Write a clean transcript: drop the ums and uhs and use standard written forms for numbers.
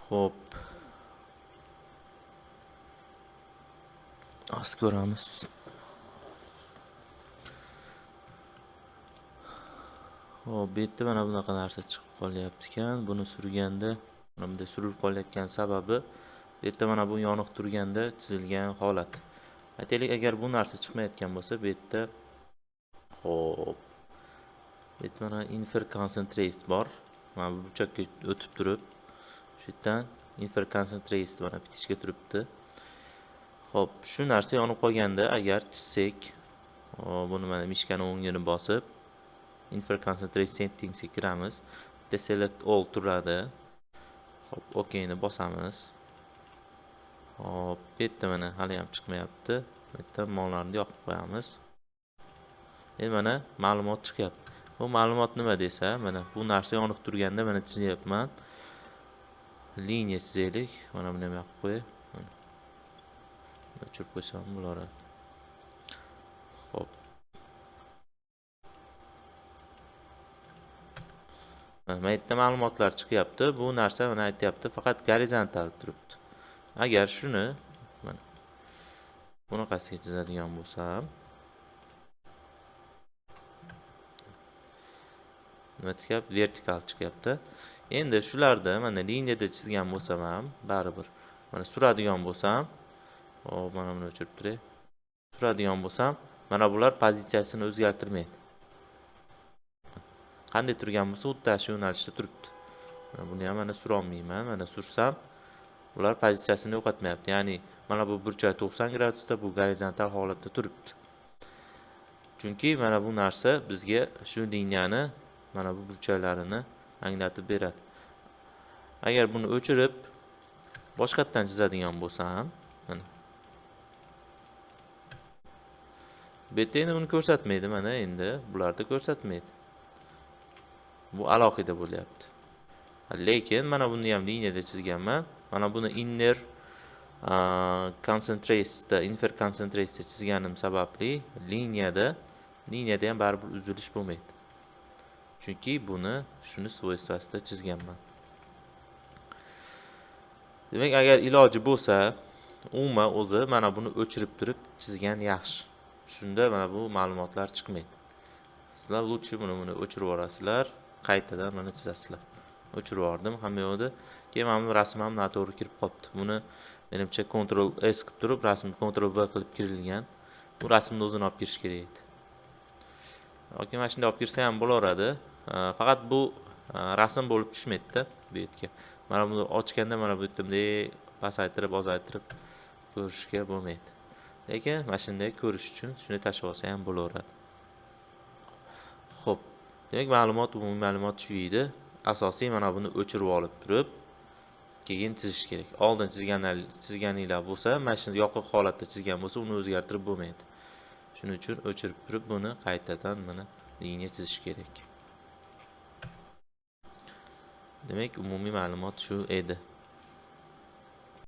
Xo'p. Az ko'ramiz. Xo'p, bu yerda mana bunaqa narsa chiqib qolyapti ekan. Buni surganda, mana bunda surilib qolayotgan sababi bu yerda mana bu yoniq turganda chizilgan holat. Aytaylik, agar bu narsa chiqmayotgan bo'lsa, bu yerda xo'p. Bu yerda mana infer concentrate bor. Mana bu burchakka o'tib turib, shu yerdan infer concentrate mana bitishga turibdi. Xo'p, shu narsa yonib qolganda agar chizsak, buni mana mishkani o'ngini bosib infer concentrate settings ga kiramiz. Select all turadi. Xo'p, OK ni bosamiz. Hop, bu yerda mana hali ham chiqmayapti. Bu yerda mollarni yoqib qo'yamiz. Endi mana ma'lumot chiqyapti. Bu ma'lumot nima desa, mana bu narsa yonib turganda mana chizyapman. Liniya chizaylik. Mana buni ham yoqib qo'yay. O'chirib qo'ysam bo'laveradi. Xo'p. Mana yerda ma'lumotlar chiqyapti. Bu narsa mana aytyapti, faqat gorizontal turibdi. Agar shuni mana bunaqasiga chizadigan bo'lsam, nima chiqyapti? Vertikal chiqyapti. Endi shularda mana liniyada chizgan bo'lsam ham baribir. Mana suradigan bo'lsam, hop, mana buni o'chirib turay. Suradigan bo'lsam, mana bular pozitsiyasini o'zgartirmaydi. Qanday turgan bo'lsa, xuddi shu yo'nalishda turibdi. Mana buni ham mana sura olmayman. Mana sursam, ular pozitsiyasini yo'qotmayapti. Ya'ni mana bu burchak 90 gradusda, bu gorizontal holatda turibdi. Chunki mana bu narsa bizga shu liniyani mana bu burchaklarini anglatib beradi. Agar buni o'chirib boshqatdan chizadigan bo'lsam, mana bu yerda endi buni ko'rsatmaydi, mana endi bularda ko'rsatmaydi. Bu alohida bo'lyapti. Lekin mana buni ham liniyada chizganman. Mana buni inner concentrate, infer concentrate chizganim sababli liniyada ham baribir uzilish bo'lmaydi. Chunki buni shuni svoystvasida chizganman. Demak, agar iloji bo'lsa, umuman o'zi mana buni o'chirib turib chizgan yaxshi. Shunda mana bu ma'lumotlar chiqmaydi. Sizlar lutchi buni o'chirib yuborasizlar, qaytadan mana chizasizlar. O'chirib yubordim hamma yo'qda. Keyin mana bu rasm ham noto'g'ri kirib qopti. Buni menimcha Ctrl S qilib turib, rasmni Ctrl V qilib kirilgan. Bu rasmni o'zini olib kirish kerak edi. Yoki mana shunday olib kirsa ham bo'laveradi. Faqat bu rasm bo'lib tushmaydi-da bu yerga. Mana buni ochganda mana bu yerda bunday pasaytirib, ozaytirib ko'rishga bo'lmaydi. Lekin mana shunday ko'rish uchun shuni tashlab olsa ham bo'laveradi. Xo'p. Demak, ma'lumot, umumiy ma'lumot shu edi. Asosiy mana buni o'chirib olib turib, keyin chizish kerak. Oldin chizganinglar bo'lsa, mana shu yoqiq holatda chizgan bo'lsa, uni o'zgartirib bo'lmaydi. Shuning uchun o'chirib turib buni qaytadan mana liniya chizish kerak. Demak, umumiy ma'lumot shu edi.